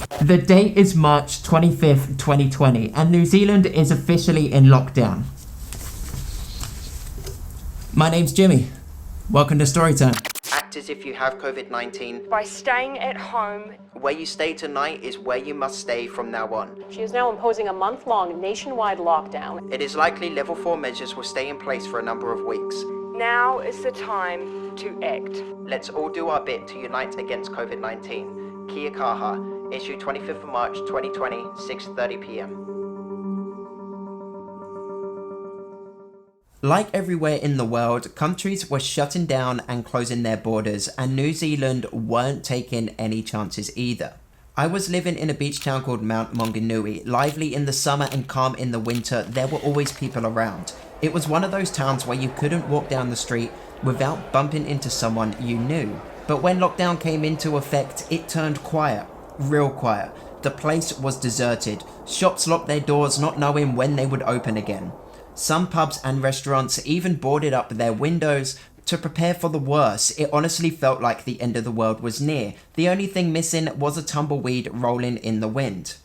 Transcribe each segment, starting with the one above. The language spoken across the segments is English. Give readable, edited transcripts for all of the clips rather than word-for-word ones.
The date is March 25th, 2020, and New Zealand is officially in lockdown. My name's Jimmy. Welcome to Storytime. Act as if you have COVID-19. By staying at home. Where you stay tonight is where you must stay from now on. She is now imposing a month-long nationwide lockdown. It is likely level 4 measures will stay in place for a number of weeks. Now is the time to act. Let's all do our bit to unite against COVID-19. Kia kaha, issue 25th of March 2020, 6:30 p.m. Like everywhere in the world, countries were shutting down and closing their borders, and New Zealand weren't taking any chances either. I was living in a beach town called Mount Maunganui. Lively in the summer and calm in the winter, there were always people around. It was one of those towns where you couldn't walk down the street without bumping into someone you knew. But when lockdown came into effect, it turned quiet, real quiet. The place was deserted. Shops locked their doors not knowing when they would open again. Some pubs and restaurants even boarded up their windows to prepare for the worst. It honestly felt like the end of the world was near. The only thing missing was a tumbleweed rolling in the wind.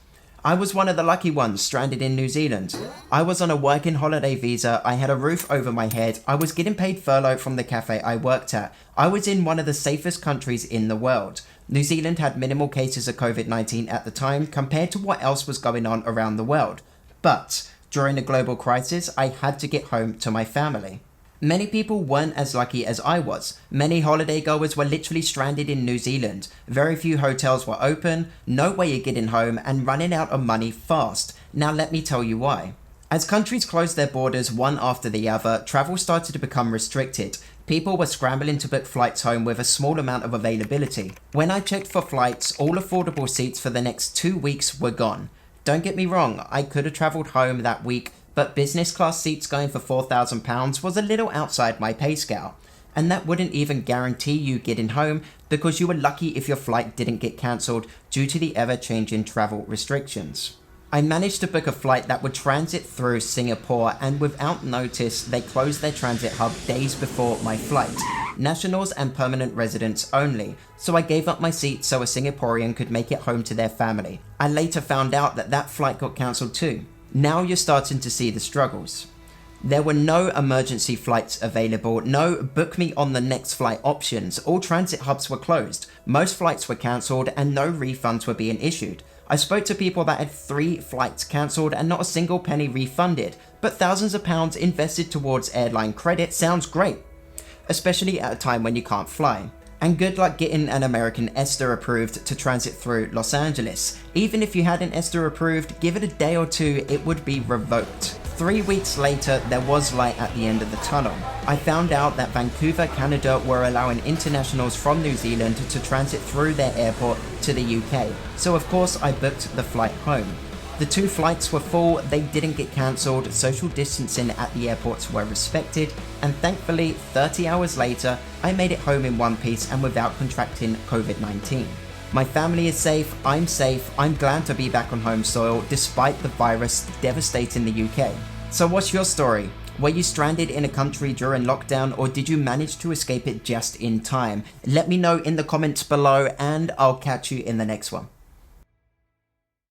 I was one of the lucky ones stranded in New Zealand. I was on a working holiday visa, I had a roof over my head, I was getting paid furlough from the cafe I worked at. I was in one of the safest countries in the world. New Zealand had minimal cases of COVID-19 at the time compared to what else was going on around the world. But during the global crisis, I had to get home to my family. Many people weren't as lucky as I was. Many holiday goers were literally stranded in New Zealand. Very few hotels were open, no way of getting home, and running out of money fast. Now let me tell you why. As countries closed their borders one after the other, travel started to become restricted. People were scrambling to book flights home with a small amount of availability. When I checked for flights, all affordable seats for the next 2 weeks were gone. Don't get me wrong, I could have travelled home that week, but business class seats going for £4,000 was a little outside my pay scale. And that wouldn't even guarantee you getting home because you were lucky if your flight didn't get cancelled due to the ever-changing travel restrictions. I managed to book a flight that would transit through Singapore, and without notice, they closed their transit hub days before my flight. Nationals and permanent residents only, so I gave up my seat so a Singaporean could make it home to their family. I later found out that that flight got cancelled too. Now you're starting to see the struggles. There were no emergency flights available, no book me on the next flight options. All transit hubs were closed, most flights were cancelled, and no refunds were being issued. I spoke to people that had 3 flights cancelled and not a single penny refunded, but thousands of pounds invested towards airline credit sounds great, especially at a time when you can't fly. And good luck getting an American ESTA approved to transit through Los Angeles. Even if you had an ESTA approved, give it a day or two, it would be revoked. 3 weeks later, there was light at the end of the tunnel. I found out that Vancouver, Canada were allowing internationals from New Zealand to transit through their airport to the UK. So of course I booked the flight home. The 2 flights were full, they didn't get cancelled, social distancing at the airports were respected, and thankfully 30 hours later, I made it home in one piece and without contracting COVID-19. My family is safe, I'm glad to be back on home soil despite the virus devastating the UK. So what's your story? Were you stranded in a country during lockdown, or did you manage to escape it just in time? Let me know in the comments below, and I'll catch you in the next one.